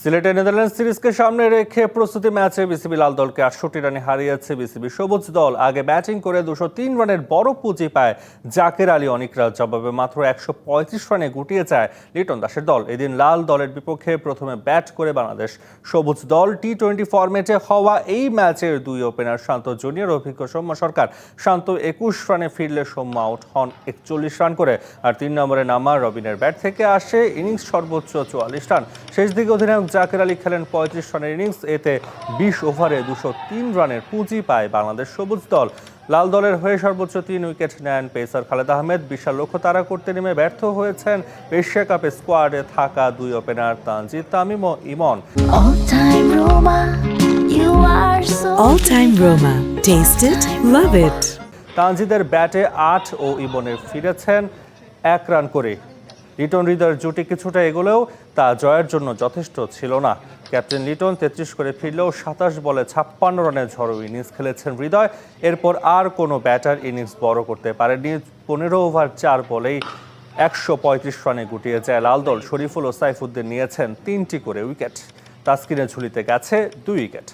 সিলেটে নেদারল্যান্ডস সিরিজকে সামনে রেখে প্রস্তুতি ম্যাচে বিসিবি লাল দলকে ৬৮ রানে হারিয়েছে বিসিবি সবুজ দল। আগে ব্যাটিং করে ২০৩ রানের বড় পুঁজি পায় জাকের আলী অনিকরা, জবাবে মাত্র ১৩৫ রানে গুটিয়ে যায় লিটন দাসের দল। এদিন লাল দলের বিপক্ষে প্রথমে ব্যাট করে বাংলাদেশ সবুজ দল। টি-20 ফরম্যাটে হওয়া এই ম্যাচের দুই ওপেনার শান্ত জুনিয়র অভিজ্ঞ সৌম্য সরকার। শান্ত ২১ রানে ফিরলে সৌম্য আউট হন ৪১ রান করে। আর ৩ নম্বরে নামা রবিনের ব্যাট থেকে আসে ইনিংস সর্বোচ্চ ৪৪ রান। শেষ দিকে অধিনায়ক জাকের আলী খেলেন ৩৫ রানের ইনিংস। এতে ২০ ওভারে ২০৩ রানের পুঁজি পায় বাংলাদেশ সবুজ দল। লাল দলের হয়ে সর্বোচ্চ ৩ উইকেট নেন পেসার খালেদ আহমেদ। বিশাল লক্ষ্য তাড়া করতে নেমে ব্যর্থ হয়েছেন এশিয়া কাপে স্কোয়াডে থাকা দুই ওপেনার তানজিদ তামিম ও Emon. All time Roma. Taste it, love it. তানজিদের ব্যাটে ৮ ও ইমনের ফিরেছেন ১ রান করে। লিটন হৃদয়ের জুটি কিছুটা এগোলেও তা জয়ের জন্য যথেষ্ট ছিল না। ক্যাপ্টেন লিটন ৩৩ করে ফিরলেও ২৭ বলে ৫৬ রানের ঝড়ো ইনিংস খেলেছেন হৃদয়। এরপর আর কোনো ব্যাটার ইনিংস বড় করতে পারেনি। ১৫ ওভার ৪ বলেই ১৩৫ রানে গুটিয়ে যায় লাল দল। শরীফুল ও সাইফুদ্দিন নিয়েছেন ৩টি করে উইকেট। তাসকিনের ঝুলিতে গেছে ২ উইকেট।